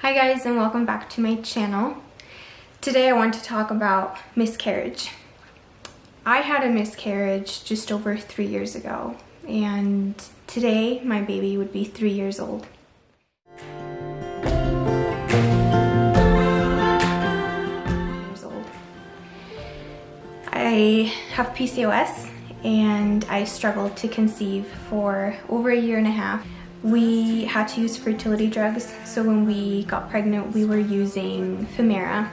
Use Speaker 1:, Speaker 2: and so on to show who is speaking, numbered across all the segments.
Speaker 1: Hi guys, and welcome back to my channel. Today I want to talk about miscarriage. I had a miscarriage just over 3 years ago, and today my baby would be 3 years old. I have PCOS and I struggled to conceive for over 1.5 years. We had to use fertility drugs, so when we got pregnant we were using Femera.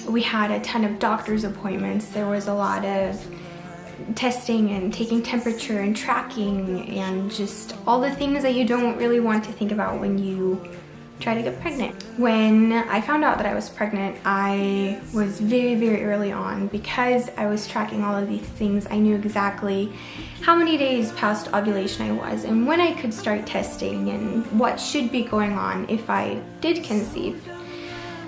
Speaker 1: We had a ton of doctor's appointments. There was a lot of testing and taking temperature and tracking and just all the things that you don't really want to think about when you try to get pregnant. When I found out that I was pregnant, I was very early on. Because I was tracking all of these things, I knew exactly how many days past ovulation I was and when I could start testing and what should be going on if I did conceive.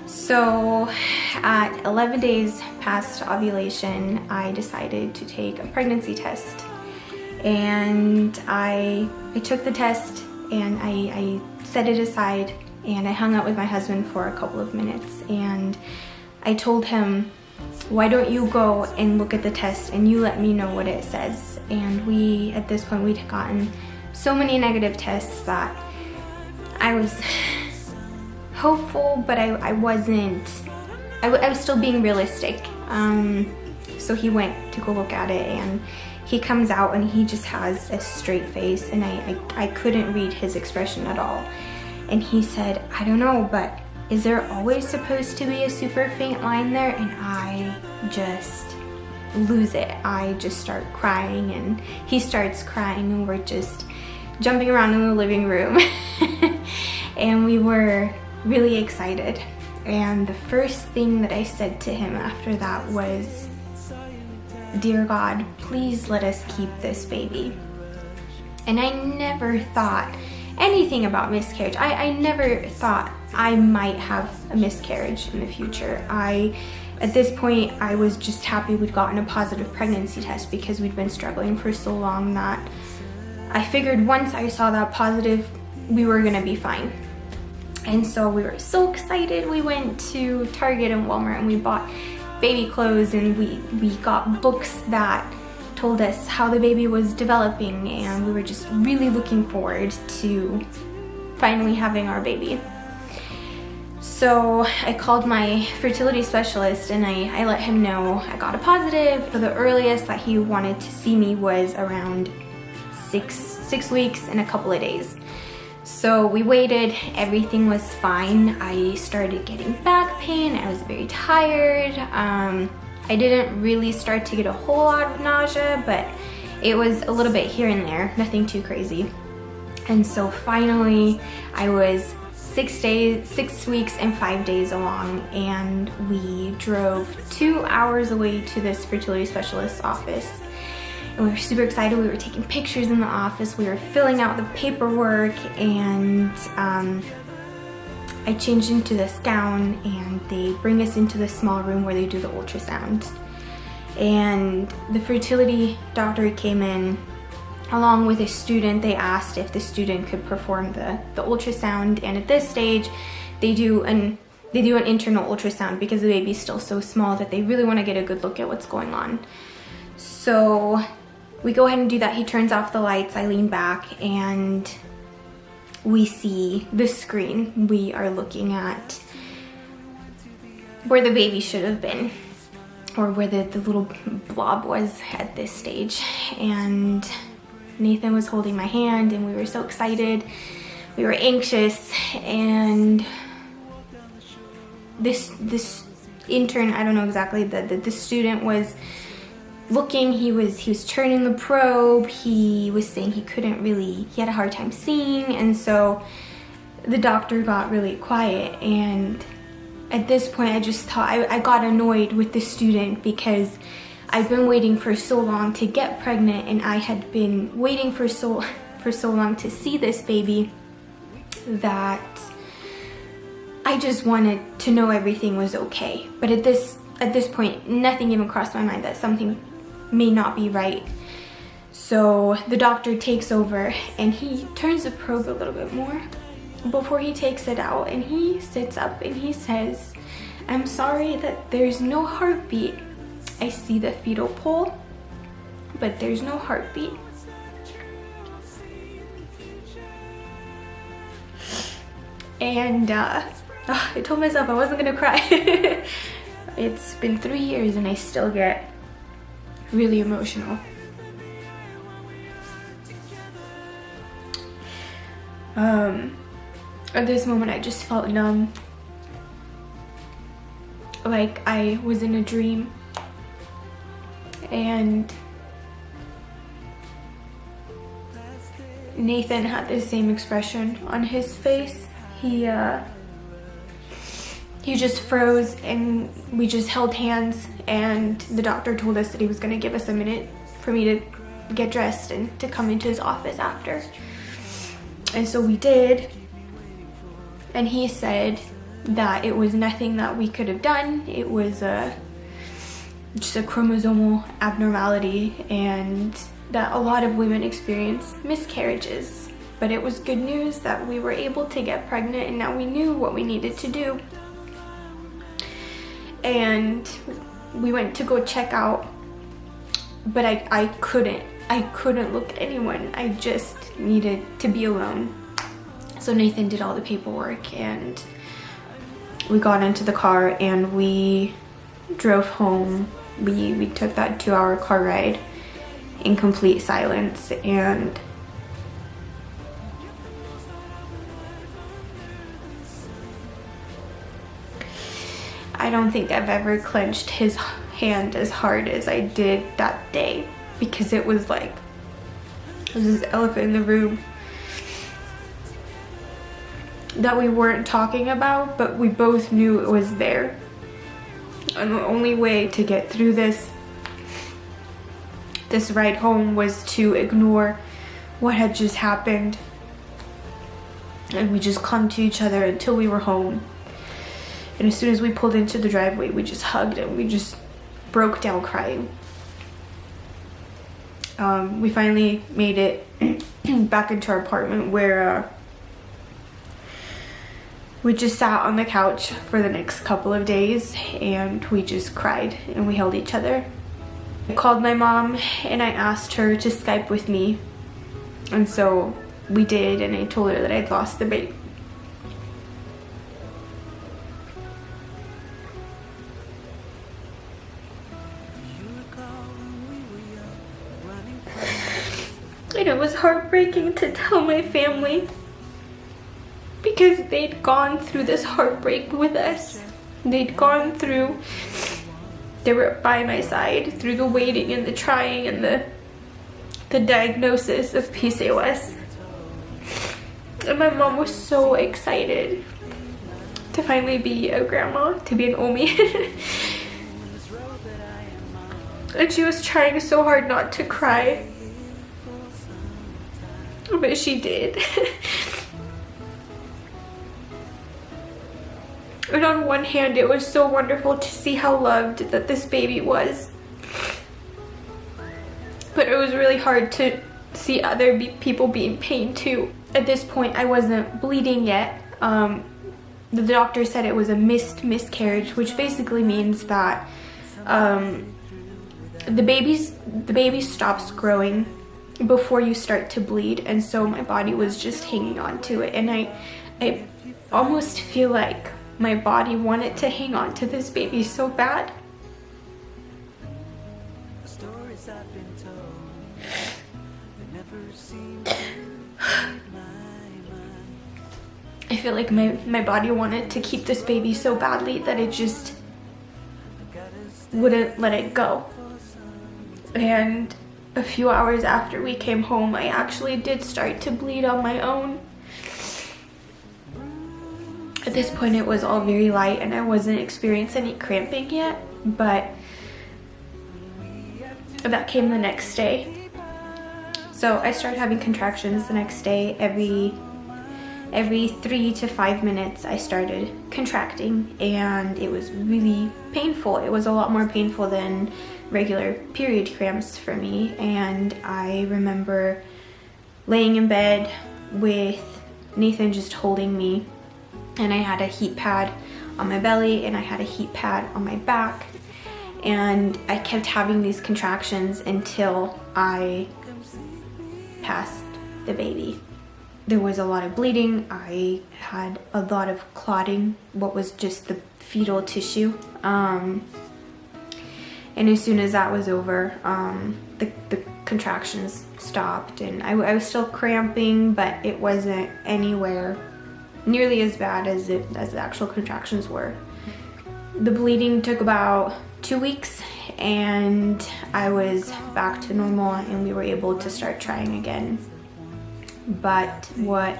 Speaker 1: So at 11 days past ovulation, I decided to take a pregnancy test, and I took the test and I set it aside and I hung out with my husband for a couple of minutes, and I told him, why don't you go and look at the test and you let me know what it says. And at this point we'd gotten so many negative tests that I was hopeful, but I wasn't. I was still being realistic. So he went to go look at it, and he comes out and he just has a straight face, and I couldn't read his expression at all. And he said, I don't know, but is there always supposed to be a super faint line there? And I just lose it. I just start crying, and he starts crying, and we're just jumping around in the living room. And we were really excited. And the first thing that I said to him after that was, dear God, please let us keep this baby. And I never thought anything about miscarriage. I never thought I might have a miscarriage in the future. At this point, I was just happy we'd gotten a positive pregnancy test, because we'd been struggling for so long that I figured once I saw that positive, we were gonna be fine. And so we were so excited. We went to Target and Walmart and we bought baby clothes, and we got books that told us how the baby was developing, and we were just really looking forward to finally having our baby. So I called my fertility specialist and I let him know I got a positive. The earliest that he wanted to see me was around six weeks and a couple of days. So we waited, everything was fine. I started getting back pain, I was very tired. I didn't really start to get a whole lot of nausea, but it was a little bit here and there, nothing too crazy. And so finally I was 6 weeks and 5 days along, and we drove 2 hours away to this fertility specialist's office. And we were super excited. We were taking pictures in the office, we were filling out the paperwork, and I changed into this gown and they bring us into this small room where they do the ultrasound. And the fertility doctor came in along with a student. They asked if the student could perform the ultrasound, and at this stage they do an internal ultrasound because the baby's still so small that they really want to get a good look at what's going on. So we go ahead and do that. He turns off the lights, I lean back, and we see the screen. We are looking at where the baby should have been, or where the little blob was at this stage. And Nathan was holding my hand, and we were so excited. We were anxious, and this intern, I don't know exactly, the student was looking, he was turning the probe, he was saying he had a hard time seeing, and so the doctor got really quiet. And at this point I just thought, I got annoyed with the student, because I'd been waiting for so long to get pregnant, and I had been waiting for so long to see this baby, that I just wanted to know everything was okay. But at this point, nothing even crossed my mind that something may not be right. So the doctor takes over and he turns the probe a little bit more before he takes it out, and he sits up and he says, "I'm sorry that there's no heartbeat. I see the fetal pole, but there's no heartbeat." And I told myself I wasn't gonna cry. It's been 3 years and I still get really emotional. At this moment I just felt numb, like I was in a dream. And Nathan had the same expression on his face. He just froze, and we just held hands, and the doctor told us that he was going to give us a minute for me to get dressed and to come into his office after. And so we did, and he said that it was nothing that we could have done. It was just a chromosomal abnormality, and that a lot of women experience miscarriages. But it was good news that we were able to get pregnant, and now we knew what we needed to do. And we went to go check out, but I couldn't look at anyone. I just needed to be alone. So Nathan did all the paperwork, and we got into the car and we drove home. We took that 2-hour car ride in complete silence, and I don't think I've ever clenched his hand as hard as I did that day, because it was like there was this elephant in the room that we weren't talking about, but we both knew it was there. And the only way to get through this ride home was to ignore what had just happened, and we just clung to each other until we were home. And as soon as we pulled into the driveway, we just hugged and we just broke down crying. We finally made it back into our apartment, where we just sat on the couch for the next couple of days, and we just cried and we held each other. I called my mom and I asked her to Skype with me, and so we did, and I told her that I'd lost the baby. And it was heartbreaking to tell my family, because they'd gone through this heartbreak with us. They were by my side through the waiting and the trying and the diagnosis of Pcos. And my mom was so excited to finally be a grandma, to be an Omi. And she was trying so hard not to cry, but she did. And on one hand, it was so wonderful to see how loved that this baby was, but it was really hard to see other people be in pain too. At this point, I wasn't bleeding yet. The doctor said it was a miscarriage, which basically means that the baby stops growing before you start to bleed, and so my body was just hanging on to it, and I almost feel like my body wanted to hang on to this baby so bad. I feel like my body wanted to keep this baby so badly that it just wouldn't let it go. And a few hours after we came home, I actually did start to bleed on my own. At this point, it was all very light and I wasn't experiencing any cramping yet, but that came the next day. So I started having contractions the next day. Every 3 to 5 minutes I started contracting, and it was really painful. It was a lot more painful than regular period cramps for me, and I remember laying in bed with Nathan just holding me, and I had a heat pad on my belly and I had a heat pad on my back, and I kept having these contractions until I passed the baby. There was a lot of bleeding. I had a lot of clotting, what was just the fetal tissue. And as soon as that was over, the contractions stopped, and I was still cramping, but it wasn't anywhere nearly as bad as the actual contractions were. The bleeding took about 2 weeks, and I was back to normal, and we were able to start trying again. But what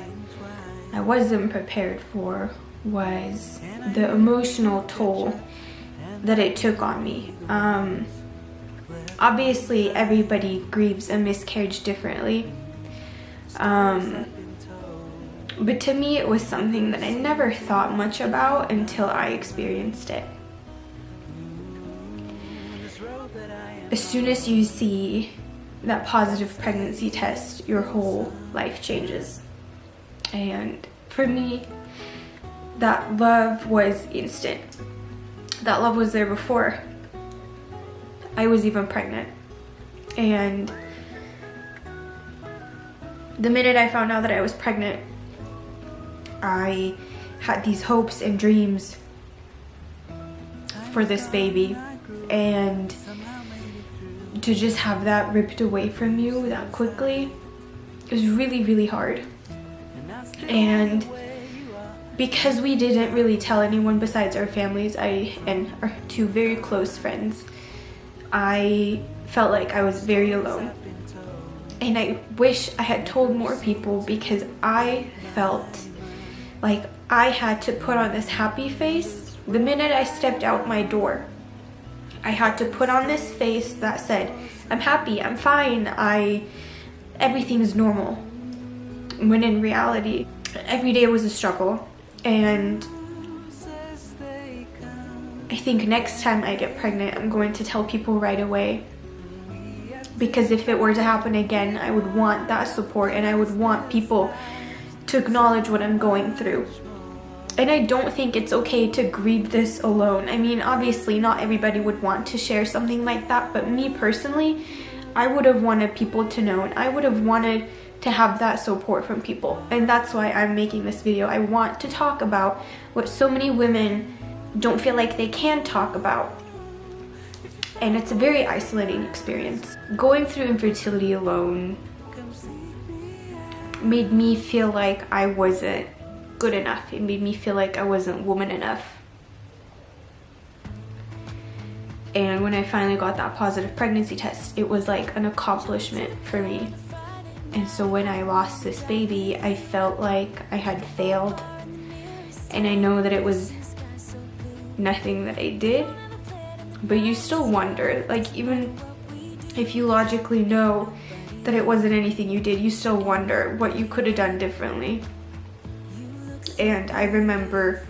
Speaker 1: I wasn't prepared for was the emotional toll that it took on me. Obviously, everybody grieves a miscarriage differently. But to me, it was something that I never thought much about until I experienced it. As soon as you see that positive pregnancy test, your whole life changes. And for me, that love was instant. That love was there before I was even pregnant. And the minute I found out that I was pregnant, I had these hopes and dreams for this baby, and to just have that ripped away from you that quickly, it was really, really hard. And because we didn't really tell anyone besides our families, and our 2 very close friends, I felt like I was very alone. And I wish I had told more people, because I felt like I had to put on this happy face. The minute I stepped out my door, I had to put on this face that said, I'm happy, I'm fine, everything's normal. When in reality, every day was a struggle. And I think next time I get pregnant, I'm going to tell people right away. Because if it were to happen again, I would want that support, and I would want people to acknowledge what I'm going through. And I don't think it's okay to grieve this alone. I mean, obviously not everybody would want to share something like that, but me personally, I would have wanted people to know, and I would have wanted to have that support from people. And that's why I'm making this video. I want to talk about what so many women don't feel like they can talk about. And it's a very isolating experience. Going through infertility alone made me feel like I wasn't good enough. It made me feel like I wasn't woman enough. And when I finally got that positive pregnancy test, it was like an accomplishment for me. And so when I lost this baby, I felt like I had failed. And I know that it was nothing that I did, but you still wonder, like, even if you logically know that it wasn't anything you did, you still wonder what you could have done differently. And I remember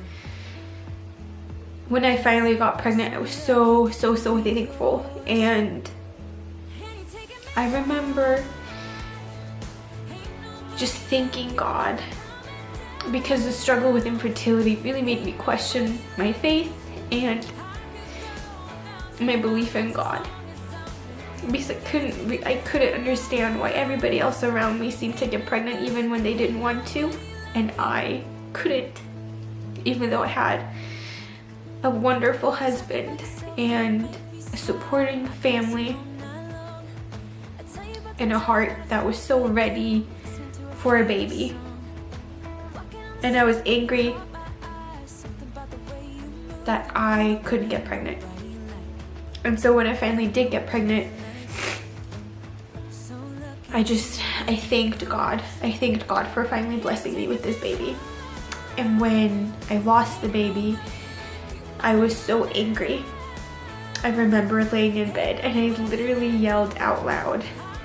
Speaker 1: when I finally got pregnant, I was so thankful. And I remember just thanking God, because the struggle with infertility really made me question my faith and my belief in God. Because I couldn't understand why everybody else around me seemed to get pregnant even when they didn't want to, and I couldn't, even though I had a wonderful husband and a supporting family and a heart that was so ready for a baby. And I was angry that I couldn't get pregnant. And so when I finally did get pregnant, I thanked God. I thanked God for finally blessing me with this baby. And when I lost the baby, I was so angry. I remember laying in bed and I literally yelled out loud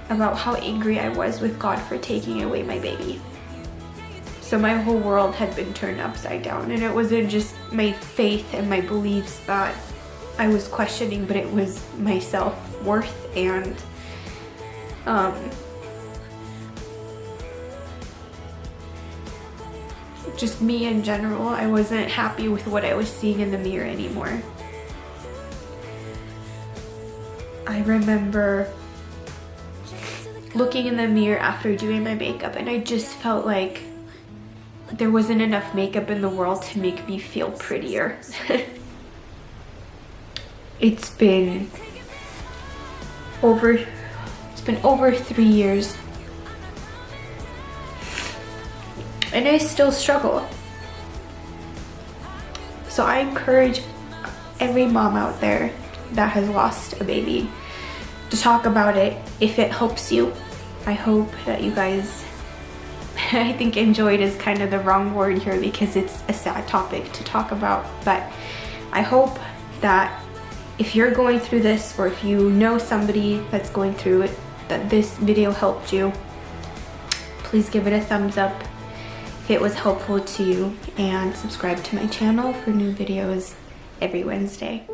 Speaker 1: about how angry I was with God for taking away my baby. So my whole world had been turned upside down, and it wasn't just my faith and my beliefs that I was questioning, but it was my self-worth and just me in general. I wasn't happy with what I was seeing in the mirror anymore. I remember looking in the mirror after doing my makeup, and I just felt like there wasn't enough makeup in the world to make me feel prettier. It's been over 3 years, and I still struggle. So I encourage every mom out there that has lost a baby to talk about it if it helps you. I hope that you guys, I think enjoyed is kind of the wrong word here because it's a sad topic to talk about, but I hope that if you're going through this, or if you know somebody that's going through it, that this video helped you. Please give it a thumbs up if it was helpful to you, and subscribe to my channel for new videos every Wednesday.